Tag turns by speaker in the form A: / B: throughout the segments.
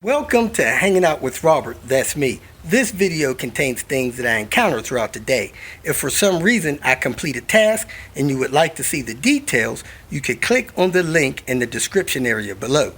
A: Welcome to Hanging Out with Robert, that's me. This video contains things that I encounter throughout the day. If for some reason I complete a task and you would like to see the details, you can click on the link in the description area below.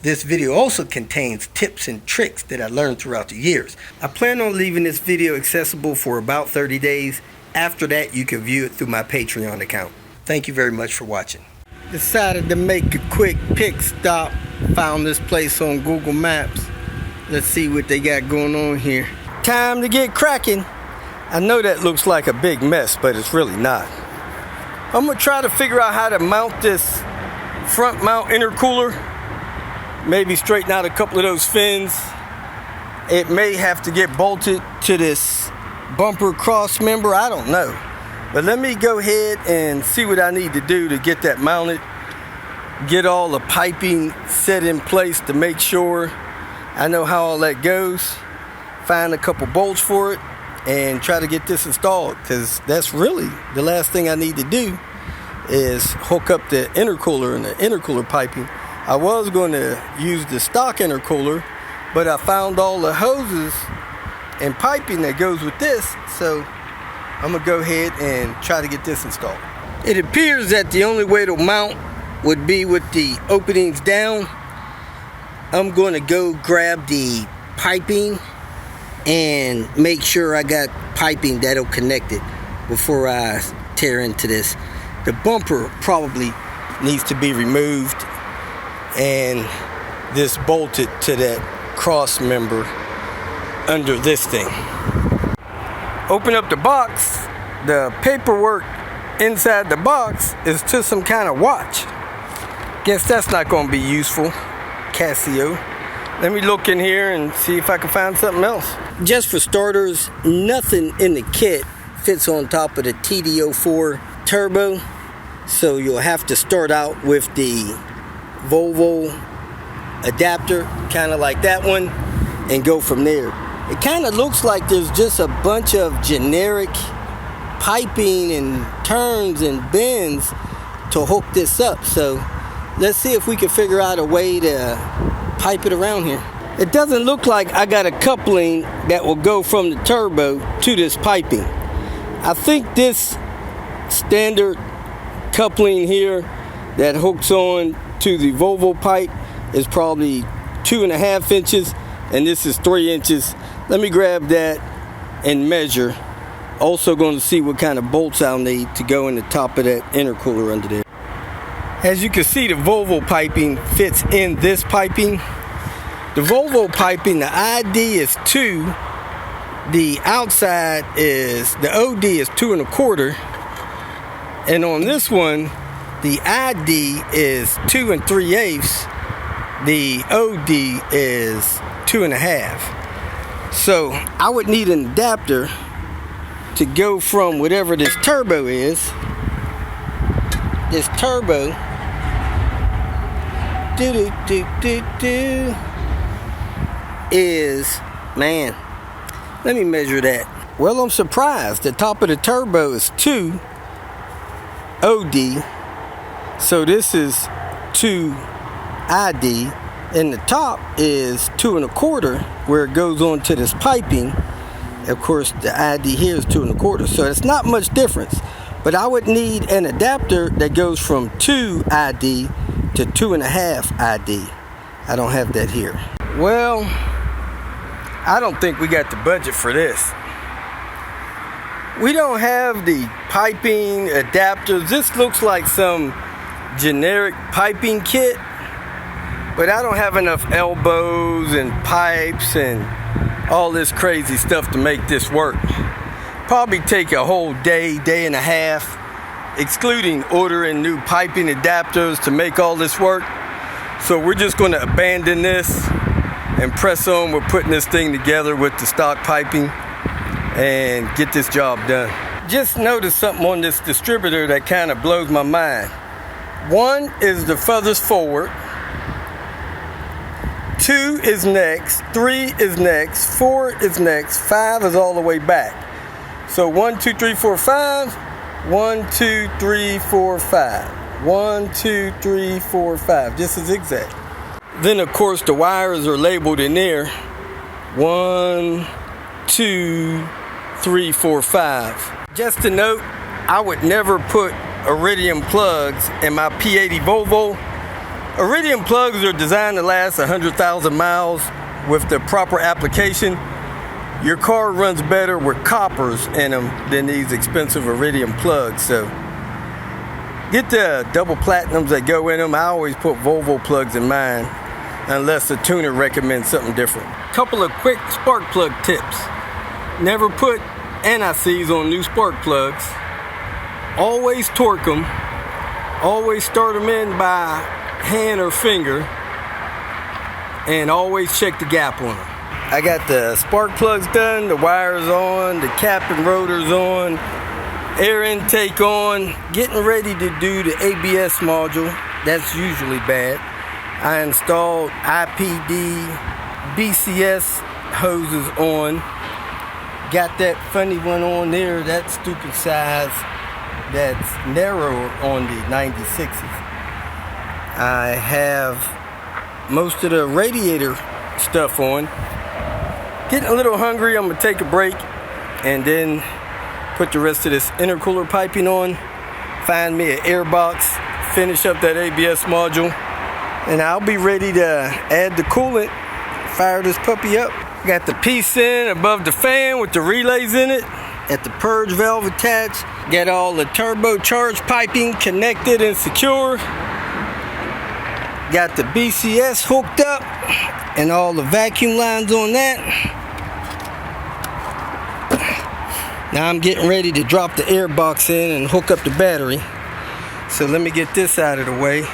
A: This video also contains tips and tricks that I learned throughout the years. I plan on leaving this video accessible for about 30 days. After that, you can view it through my Patreon account. Thank you very much for watching. Decided to make a quick pit stop. Found this place on Google Maps. Let's see what they got going on here. Time to get cracking. I know that looks like a big mess, but it's really not. I'm gonna try to figure out how to mount this front mount intercooler. Maybe straighten out a couple of those fins. It may have to get bolted to this bumper cross member, I don't know. But let me go ahead and see what I need to do to get that mounted. Get all the piping set in place to make sure I know how all that goes. Find a couple bolts for it and try to get this installed, because that's really the last thing I need to do is hook up the intercooler and the intercooler piping. I was going to use the stock intercooler, but I found all the hoses and piping that goes with this, so I'm gonna go ahead and try to get this installed. It appears that the only way to mount would be with the openings down. I'm going to go grab the piping and make sure I got piping that'll connect it before I tear into this. The bumper probably needs to be removed and this bolted to that cross member under this thing. Open up the box. The paperwork inside the box is to some kind of watch. Guess that's not going to be useful. Casio. Let me look in here and see if I can find something else. Just for starters, nothing in the kit fits on top of the TD04 turbo, so you'll have to start out with the Volvo adapter, kind of like that one, and go from there. It kind of looks like there's just a bunch of generic piping and turns and bends to hook this up, so let's see if we can figure out a way to pipe it around here. It doesn't look like I got a coupling that will go from the turbo to this piping. I think this standard coupling here that hooks on to the Volvo pipe is probably 2.5 inches, and this is 3 inches. Let me grab that and measure. Also going to see what kind of bolts I'll need to go in the top of that intercooler under there. As you can see, the Volvo piping fits in this piping. The Volvo piping, the ID is 2. The outside is, the OD is 2 1/4. And on this one, the ID is 2 3/8. The OD is 2 1/2. So I would need an adapter to go from whatever this turbo is. This turbo is, man, let me measure that. Well, I'm surprised. The top of the turbo is 2 OD, so this is 2 ID, and the top is 2 1/4 where it goes on to this piping. Of course, the ID here is 2 1/4, so it's not much difference. But I would need an adapter that goes from 2 ID to 2 1/2 ID. I don't have that here. Well, I don't think we got the budget for this. We don't have the piping adapters. This looks like some generic piping kit, but I don't have enough elbows and pipes and all this crazy stuff to make this work. Probably take a whole day, day and a half, excluding ordering new piping adapters to make all this work. So we're just going to abandon this and press on with putting this thing together with the stock piping and get this job done. Just noticed something on this distributor that kind of blows my mind. 1 is the furthest forward, 2 is next, 3 is next, 4 is next, 5 is all the way back. So 1, 2, 3, 4, 5. 1, 2, 3, 4, 5. 1, 2, 3, 4, 5. Just a zigzag. Then of course the wires are labeled in there. 1, 2, 3, 4, 5. Just to note, I would never put iridium plugs in my P80 Volvo. Iridium plugs are designed to last 100,000 miles with the proper application. Your car runs better with coppers in them than these expensive iridium plugs. So get the double platinums that go in them. I always put Volvo plugs in mine unless the tuner recommends something different. Couple of quick spark plug tips. Never put anti-seize on new spark plugs. Always torque them. Always start them in by hand or finger. And always check the gap on them. I got the spark plugs done, the wires on, the cap and rotors on, air intake on, getting ready to do the ABS module. That's usually bad. I installed IPD BCS hoses on. Got that funny one on there, that stupid size that's narrower on the 96s. I have most of the radiator stuff on. Getting a little hungry, I'm gonna take a break and then put the rest of this intercooler piping on, find me an air box, finish up that ABS module, and I'll be ready to add the coolant, fire this puppy up. Got the piece in above the fan with the relays in it, at the purge valve attached, got all the turbocharged piping connected and secure, got the BCS hooked up and all the vacuum lines on that. Now I'm getting ready to drop the air box in and hook up the battery. So let me get this out of the way.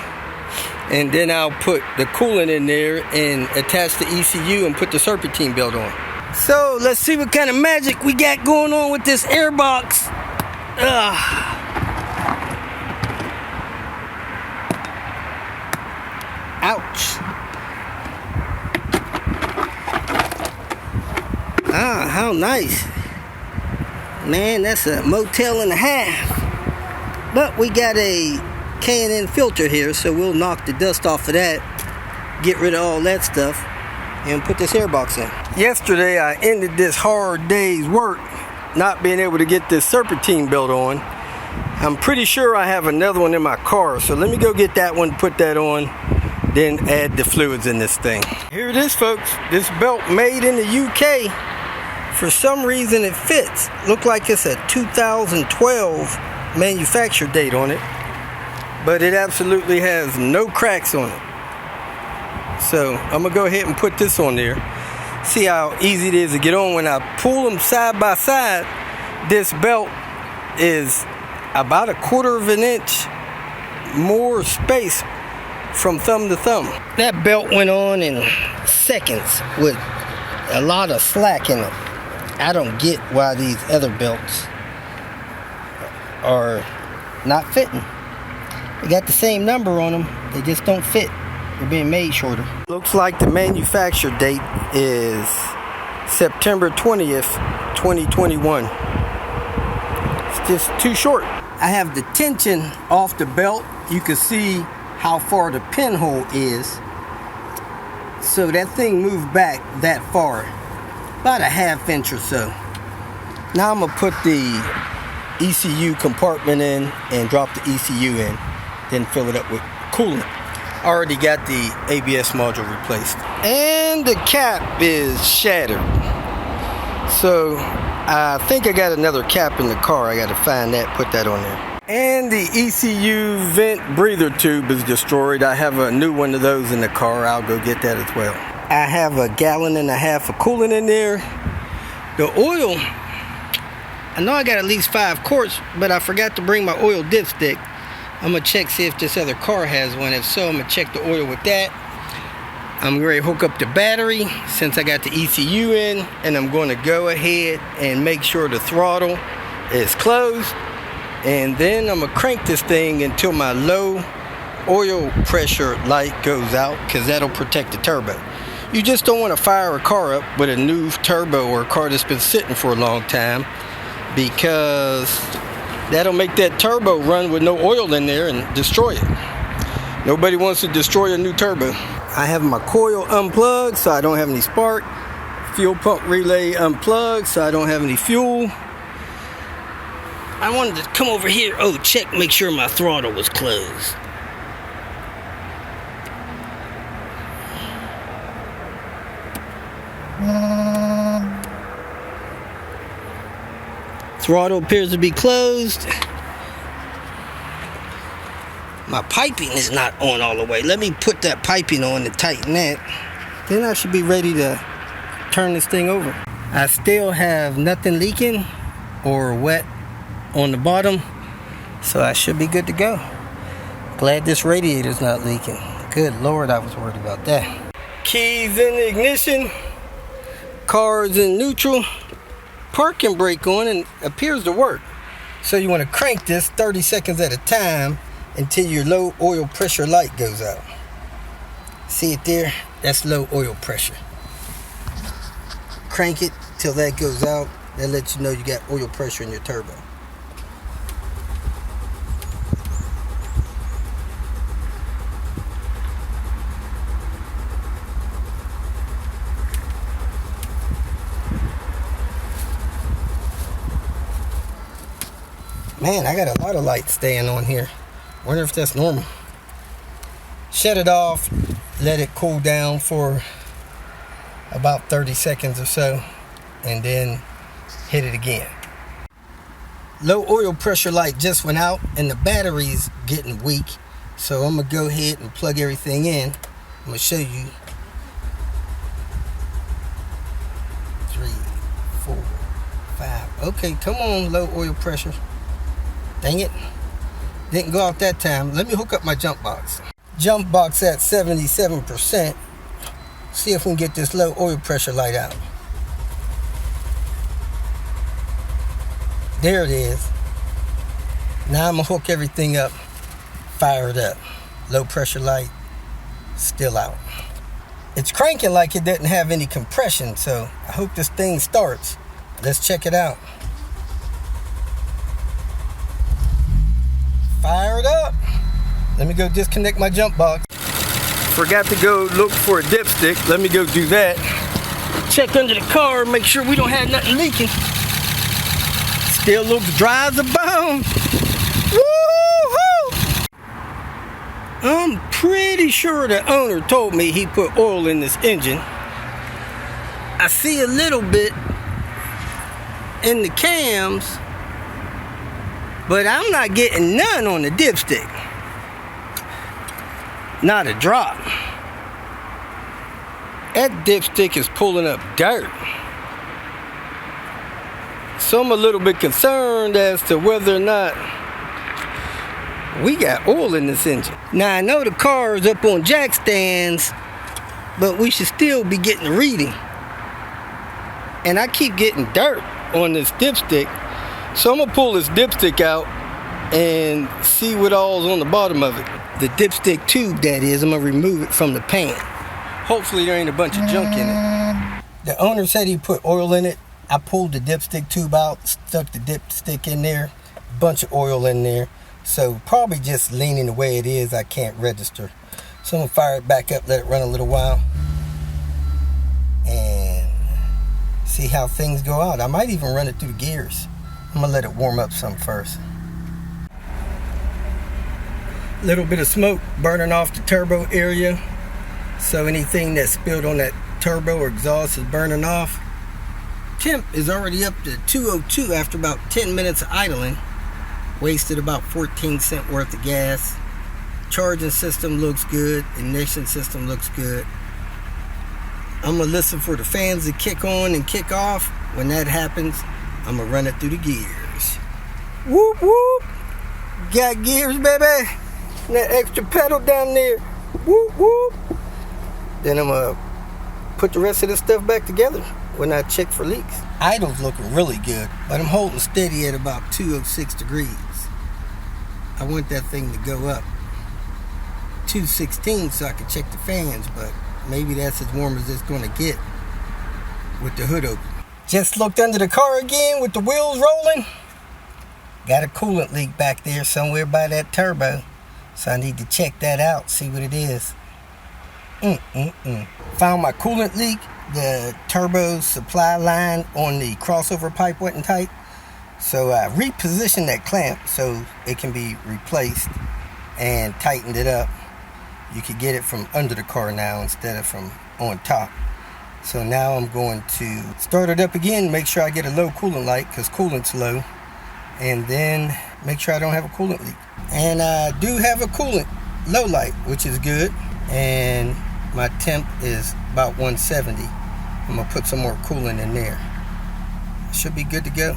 A: And then I'll put the coolant in there and attach the ECU and put the serpentine belt on. So let's see what kind of magic we got going on with this air box. Ouch. Ah, how nice. Man, that's a motel and a half. But we got a K&N filter here, so we'll knock the dust off of that, get rid of all that stuff, and put this air box in. Yesterday, I ended this hard day's work not being able to get this serpentine belt on. I'm pretty sure I have another one in my car, so let me go get that one, put that on, then add the fluids in this thing. Here it is, folks. This belt made in the UK. For some reason it fits. Look like it's a 2012 manufacture date on it, but it absolutely has no cracks on it. So I'm gonna go ahead and put this on there. See how easy it is to get on. When I pull them side by side, this belt is about 1/4 of an inch more space from thumb to thumb. That belt went on in seconds with a lot of slack in it. I don't get why these other belts are not fitting. They got the same number on them, they just don't fit. They're being made shorter. Looks like the manufacture date is September 20th, 2021. It's just too short. I have the tension off the belt. You can see how far the pinhole is. So that thing moved back that far, about a 1/2 inch or so. Now I'm gonna put the ECU compartment in and drop the ECU in, then fill it up with coolant. I already got the ABS module replaced. And the cap is shattered. So I think I got another cap in the car. I gotta find that, put that on there. And the ECU vent breather tube is destroyed. I have a new one of those in the car. I'll go get that as well. I have 1.5 gallons of coolant in there. The oil, I know I got at least 5 quarts, but I forgot to bring my oil dipstick. I'm gonna check, see if this other car has one. If so, I'm gonna check the oil with that. I'm ready to hook up the battery since I got the ECU in, and I'm going to go ahead and make sure the throttle is closed, and then I'm gonna crank this thing until my low oil pressure light goes out, because that'll protect the turbo. You just don't want to fire a car up with a new turbo or a car that's been sitting for a long time, because that'll make that turbo run with no oil in there and destroy it. Nobody wants to destroy a new turbo. I have my coil unplugged so I don't have any spark. Fuel pump relay unplugged so I don't have any fuel. I wanted to come over here, make sure my throttle was closed. Throttle appears to be closed. My piping is not on all the way. Let me put that piping on to tighten that. Then I should be ready to turn this thing over. I still have nothing leaking or wet on the bottom, so I should be good to go. Glad this radiator's not leaking. Good Lord, I was worried about that. Keys in the ignition. Car's in neutral. Parking brake on and appears to work. So you want to crank this 30 seconds at a time until your low oil pressure light goes out. See it there? That's low oil pressure. Crank it till that goes out. That lets you know you got oil pressure in your turbo. Man, I got a lot of light staying on here. Wonder if that's normal. Shut it off, let it cool down for about 30 seconds or so, and then hit it again. Low oil pressure light just went out and the battery's getting weak, so I'm gonna go ahead and plug everything in. I'm gonna show you. 3, 4, 5. Okay, come on, low oil pressure. Dang it. Didn't go out that time. Let me hook up my jump box. Jump box at 77%. See if we can get this low oil pressure light out. There it is. Now I'm gonna hook everything up, fire it up. Low pressure light, still out. It's cranking like it doesn't have any compression, so I hope this thing starts. Let's check it out. Fire it up. Let me go disconnect my jump box. Forgot to go look for a dipstick. Let me go do that. Check under the car, make sure we don't have nothing leaking. Still looks dry as a bone. Woo-hoo! I'm pretty sure the owner told me he put oil in this engine. I see a little bit in the cams, but I'm not getting none on the dipstick. Not a drop. That dipstick is pulling up dirt. So I'm a little bit concerned as to whether or not we got oil in this engine. Now I know the car is up on jack stands, but we should still be getting a reading. And I keep getting dirt on this dipstick. So I'm gonna pull this dipstick out and see what all's on the bottom of it. The dipstick tube, that is, I'm gonna remove it from the pan. Hopefully there ain't a bunch of junk in it. The owner said he put oil in it. I pulled the dipstick tube out, stuck the dipstick in there, bunch of oil in there. So probably just leaning the way it is, I can't register. So I'm gonna fire it back up, let it run a little while, and see how things go out. I might even run it through the gears. I'm gonna let it warm up some first. Little bit of smoke burning off the turbo area. So anything that spilled on that turbo or exhaust is burning off. Temp is already up to 202 after about 10 minutes of idling. Wasted about 14 cents worth of gas. Charging system looks good. Ignition system looks good. I'm gonna listen for the fans to kick on and kick off. When that happens, I'm gonna run it through the gears. Whoop whoop! Got gears, baby. That extra pedal down there. Whoop whoop! Then I'm gonna put the rest of this stuff back together when I check for leaks. Idle's looking really good, but I'm holding steady at about 206 degrees. I want that thing to go up 216 so I can check the fans, but maybe that's as warm as it's gonna get with the hood open. Just looked under the car again with the wheels rolling. Got a coolant leak back there somewhere by that turbo, so I need to check that out, see what it is. Found my coolant leak. The turbo supply line on the crossover pipe wasn't tight. So I repositioned that clamp so it can be replaced and tightened it up. You can get it from under the car now instead of from on top. So now I'm going to start it up again, make sure I get a low coolant light because coolant's low, and then make sure I don't have a coolant leak. And I do have a coolant low light, which is good, and my temp is about 170. I'm gonna put some more coolant in there. Should be good to go.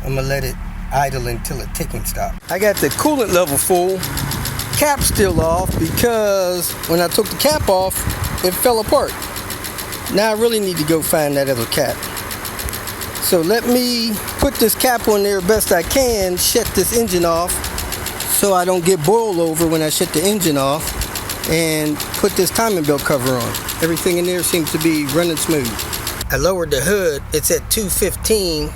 A: I'm gonna let it idle until it ticking stops. I got the coolant level full, cap still off because when I took the cap off, it fell apart. Now I really need to go find that other cap. So let me put this cap on there best I can, shut this engine off so I don't get boil over when I shut the engine off, and put this timing belt cover on. Everything in there seems to be running smooth. I lowered the hood, it's at 215.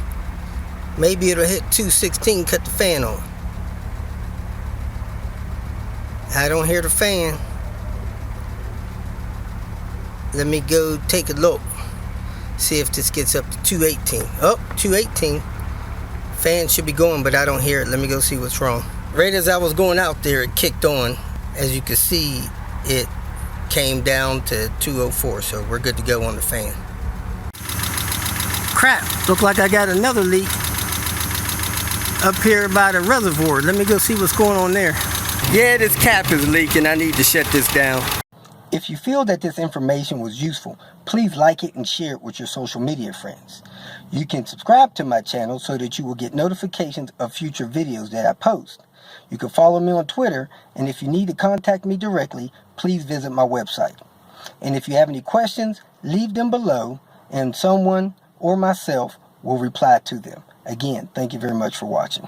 A: Maybe it'll hit 216, cut the fan on. I don't hear the fan. Let me go take a look. See if this gets up to 218. Oh, 218. Fan should be going, but I don't hear it. Let me go see what's wrong. Right as I was going out there, it kicked on. As you can see, it came down to 204, so we're good to go on the fan. Crap, look like I got another leak up here by the reservoir. Let me go see what's going on there. Yeah, this cap is leaking. I need to shut this down. If you feel that this information was useful, please like it and share it with your social media friends. You can subscribe to my channel so that you will get notifications of future videos that I post. You can follow me on Twitter, and if you need to contact me directly, please visit my website. And if you have any questions, leave them below, and someone or myself will reply to them. Again, thank you very much for watching.